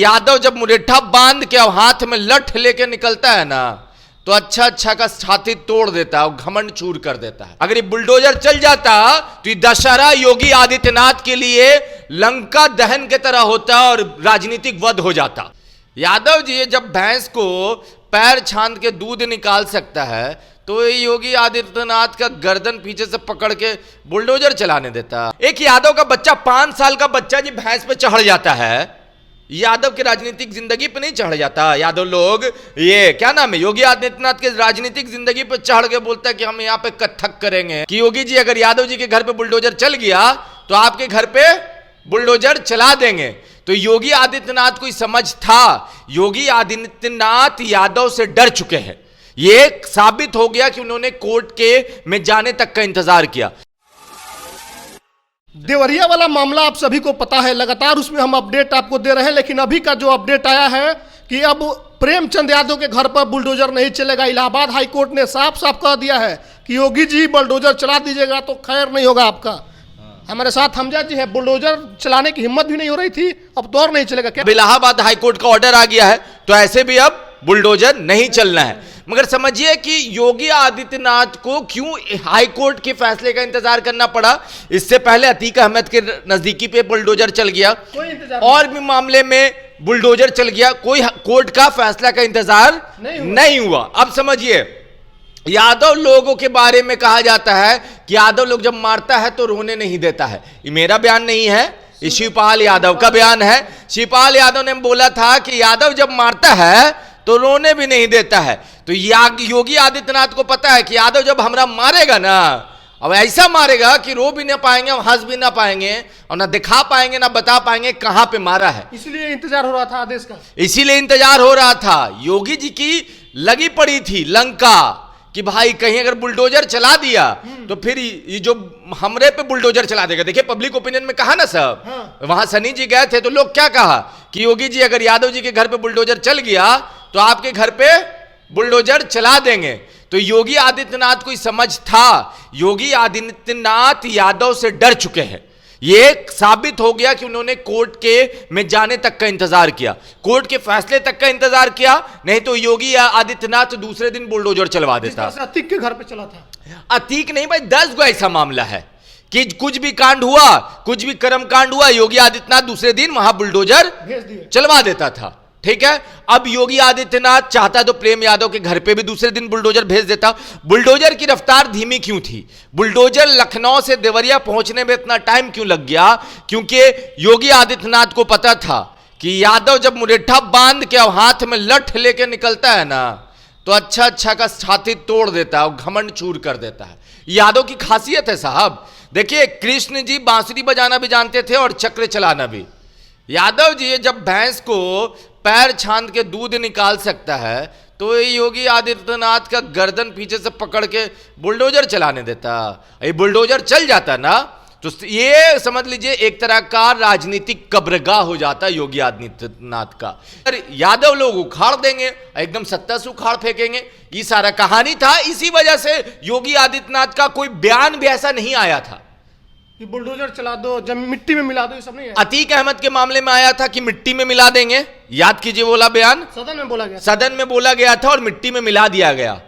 यादव जब मुरेठा बांध के और हाथ में लठ लेके निकलता है ना, तो अच्छा अच्छा का छाती तोड़ देता है और घमंड चूर कर देता है। अगर ये बुलडोजर चल जाता तो ये दशहरा योगी आदित्यनाथ के लिए लंका दहन के तरह होता और राजनीतिक वध हो जाता। यादव जी जब भैंस को पैर छान के दूध निकाल सकता है, तो ये योगी आदित्यनाथ का गर्दन पीछे से पकड़ के बुलडोजर चलाने देता। एक यादव का बच्चा, 5 साल का बच्चा जी भैंस पे चढ़ जाता है, यादव की राजनीतिक जिंदगी पे नहीं चढ़ जाता। यादव लोग ये क्या नाम है, योगी आदित्यनाथ के राजनीतिक जिंदगी पे चढ़ के बोलता है कि हम यहाँ पे कत्थक करेंगे कि योगी जी अगर यादव जी के घर पे बुलडोजर चल गया तो आपके घर पे बुलडोजर चला देंगे। तो योगी आदित्यनाथ को समझ था, योगी आदित्यनाथ यादव से डर चुके हैं। ये साबित हो गया कि उन्होंने कोर्ट के में जाने तक का इंतजार किया। देवरिया वाला मामला आप सभी को पता है, लगातार उसमें हम अपडेट आपको दे रहे हैं। लेकिन अभी का जो अपडेट आया है कि अब प्रेमचंद यादव के घर पर बुलडोजर नहीं चलेगा। इलाहाबाद हाई कोर्ट ने साफ साफ कह दिया है कि योगी जी बुलडोजर चला दीजिएगा तो खैर नहीं होगा आपका। हमारे साथ हमजा जी है, बुलडोजर चलाने की हिम्मत भी नहीं हो रही थी, अब तो और नहीं चलेगा क्या? इलाहाबाद हाई कोर्ट का ऑर्डर आ गया है, तो ऐसे भी अब बुलडोजर नहीं चलना है। मगर समझिए कि योगी आदित्यनाथ को क्यों हाई कोर्ट के फैसले का इंतजार करना पड़ा। इससे पहले अतीक अहमद के नजदीकी पे बुलडोजर चल गया, और भी मामले में बुलडोजर चल गया, कोई कोर्ट का फैसला का इंतजार नहीं हुआ। अब समझिए, यादव लोगों के बारे में कहा जाता है कि यादव लोग जब मारता है तो रोने नहीं देता है। ये मेरा बयान नहीं है, ये शिवपाल यादव का बयान है। शिवपाल यादव ने बोला था कि यादव जब मारता है तो रोने भी नहीं देता है। तो योगी आदित्यनाथ को पता है कि यादव जब हमरा मारेगा ना, अब ऐसा मारेगा कि रो भी ना पाएंगे, हंस भी ना पाएंगे, और ना दिखा पाएंगे, ना बता पाएंगे कहां पे मारा है। इसलिए इंतजार हो रहा था आदेश का, इसीलिए इंतजार हो रहा था। योगी जी की लगी पड़ी थी लंका कि भाई कहीं अगर बुलडोजर चला दिया तो फिर ये जो हमरे पे बुलडोजर चला देगा। देखिए पब्लिक ओपिनियन में कहा ना सब, वहां सनी जी गए थे तो लोग क्या कहा कि योगी जी अगर यादव जी के घर पे बुलडोजर चल गया तो आपके घर पे बुलडोजर चला देंगे। तो योगी आदित्यनाथ को समझ था, योगी आदित्यनाथ यादव से डर चुके हैं। ये साबित हो गया कि उन्होंने कोर्ट के में जाने तक का इंतजार किया, कोर्ट के फैसले तक का इंतजार किया। नहीं तो योगी आदित्यनाथ दूसरे दिन बुलडोजर चलवा देता। अतीक के घर पे चला था। अतीक नहीं भाई, 10 गो ऐसा मामला है कि कुछ भी कांड हुआ, कुछ भी कर्म कांड हुआ, योगी आदित्यनाथ दूसरे दिन वहां बुलडोजर चलवा देता था। ठीक है, अब योगी आदित्यनाथ चाहता तो प्रेम यादव के घर पे भी दूसरे दिन बुलडोजर भेज देता। बुलडोजर की रफ्तार धीमी क्यों थी? बुलडोजर लखनऊ से देवरिया पहुंचने में इतना टाइम क्यों लग गया? क्योंकि योगी आदित्यनाथ को पता था कि यादव जब मुरेठा बांध के और हाथ में लठ लेके निकलता है ना, तो अच्छा अच्छा का छाती तोड़ देता है और घमंड चूर कर देता है। यादव की खासियत है साहब। देखिए कृष्ण जी बांसुरी बजाना भी जानते थे और चक्र चलाना भी। यादव जी जब भैंस को पैर छान के दूध निकाल सकता है, तो ये योगी आदित्यनाथ का गर्दन पीछे से पकड़ के बुलडोजर चलाने देता। ये बुलडोजर चल जाता ना, तो ये समझ लीजिए एक तरह का राजनीतिक कब्रगाह हो जाता योगी आदित्यनाथ का। यादव लोग उखाड़ देंगे, एकदम सत्ता से उखाड़ फेंकेंगे। ये सारा कहानी था। इसी वजह से योगी आदित्यनाथ का कोई बयान भी ऐसा नहीं आया था कि बुलडोजर चला दो, जब मिट्टी में मिला दो, ये सब नहीं है। अतीक अहमद के मामले में आया था कि मिट्टी में मिला देंगे, याद कीजिए बोला बयान, सदन में बोला गया, सदन में बोला गया था और मिट्टी में मिला दिया गया।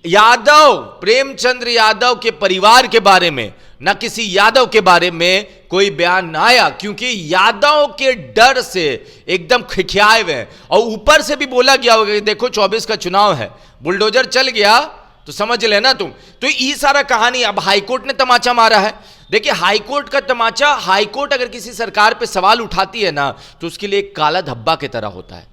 यादव, प्रेमचंद्र यादव के परिवार के बारे में, न किसी यादव के बारे में कोई बयान ना आया, क्योंकि यादव के डर से एकदम खिखियाए हुए हैं। और ऊपर से भी बोला गया होगा कि देखो 24 का चुनाव है, बुलडोजर चल गया तो समझ लेना तुम। तो ये सारा कहानी अब हाईकोर्ट ने तमाचा मारा है। देखिए हाईकोर्ट का तमाचा, हाईकोर्ट अगर किसी सरकार पे सवाल उठाती है ना, तो उसके लिए एक काला धब्बा की तरह होता है।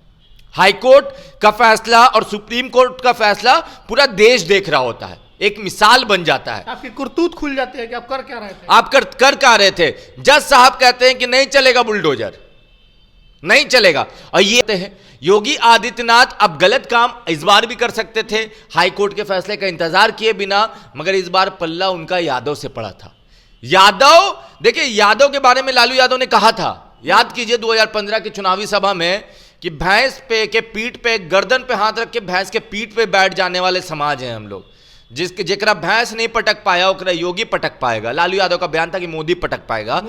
हाईकोर्ट का फैसला और सुप्रीम कोर्ट का फैसला पूरा देश देख रहा होता है, एक मिसाल बन जाता है। आपकी कुर्तूत खुल जाती है कि आप कर क्या रहे थे। आप कर क्या रहे थे? जज साहब कहते हैं कि नहीं चलेगा बुलडोजर, नहीं चलेगा। और ये हैं योगी आदित्यनाथ अब गलत काम इस बार भी कर सकते थे, हाईकोर्ट के फैसले का इंतजार किए बिना, मगर इस बार पल्ला उनका यादव से पड़ा था। यादव, देखिए यादव के बारे में लालू यादव ने कहा था, याद कीजिए 2015 की चुनावी सभा में, कि भैंस पे के पीठ पे, गर्दन पे हाथ रख के भैंस के पीठ पे बैठ जाने वाले समाज हैं हम लोग। जिसके जेकरा भैंस नहीं पटक पाया ओकरा योगी पटक पाएगा। लालू यादव का बयान था कि मोदी पटक पाएगा,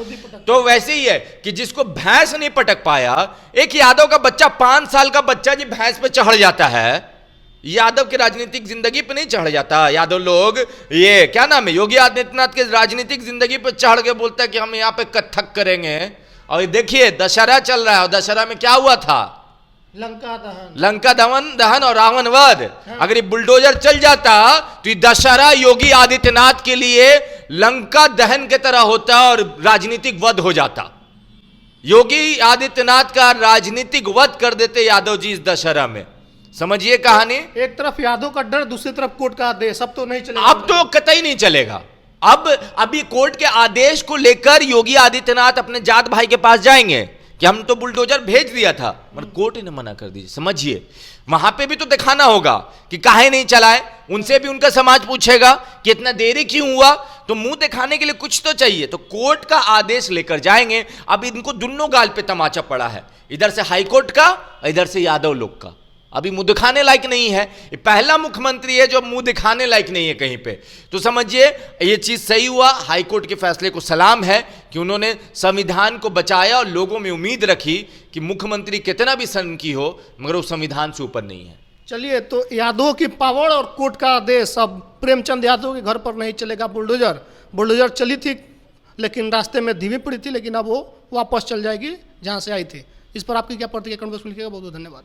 तो वैसे ही है कि जिसको भैंस नहीं पटक पाया, एक यादव का बच्चा 5 साल का बच्चा जी भैंस पे चढ़ जाता है, यादव की राजनीतिक जिंदगी पे नहीं चढ़ जाता। यादव लोग ये क्या नाम है, योगी आदित्यनाथ के राजनीतिक जिंदगी पे चढ़ के बोलता है कि हम यहाँ पे कथक करेंगे। और ये देखिए दशहरा चल रहा है, और दशहरा में क्या हुआ था, लंका दहन और रावण वध। अगर ये बुलडोजर चल जाता तो ये दशहरा योगी आदित्यनाथ के लिए लंका दहन की तरह होता और राजनीतिक वध हो जाता। योगी आदित्यनाथ का राजनीतिक वध कर देते यादव जी इस दशहरा में। समझिए कहानी। एक तरफ यादव का डर, दूसरी तरफ कोर्ट का आदेश, अब तो नहीं चलेगा। अब तो कतई नहीं चलेगा। अब अभी कोर्ट के आदेश को लेकर योगी आदित्यनाथ अपने जाट भाई के पास जाएंगे कि हम तो बुलडोजर भेज दिया था, मगर कोर्ट ने मना कर दीजिए। समझिए वहां पे भी तो दिखाना होगा कि काहे नहीं चलाए, उनसे भी उनका समाज पूछेगा कि इतना देरी क्यों हुआ, तो मुंह दिखाने के लिए कुछ तो चाहिए। तो कोर्ट का आदेश लेकर जाएंगे। अब इनको दोनों गाल पे तमाचा पड़ा है, इधर से हाईकोर्ट का, इधर से यादव लोग का। अभी मुंह दिखाने लायक नहीं है, ये पहला मुख्यमंत्री है जो मुंह दिखाने लायक नहीं है कहीं पे। तो समझिए ये चीज सही हुआ, हाईकोर्ट के फैसले को सलाम है कि उन्होंने संविधान को बचाया और लोगों में उम्मीद रखी कि मुख्यमंत्री कितना भी सनकी हो मगर वो संविधान से ऊपर नहीं है। चलिए, तो यादव की पावर और कोर्ट का आदेश, अब प्रेमचंद यादव के घर पर नहीं चलेगा बुलडोजर चली थी लेकिन रास्ते में धीमी पड़ी थी, लेकिन अब वो वापस चल जाएगी जहां से आई थी। इस पर आपकी क्या प्रतिक्रिया कमेंट बॉक्स में लिखिएगा। बहुत बहुत धन्यवाद।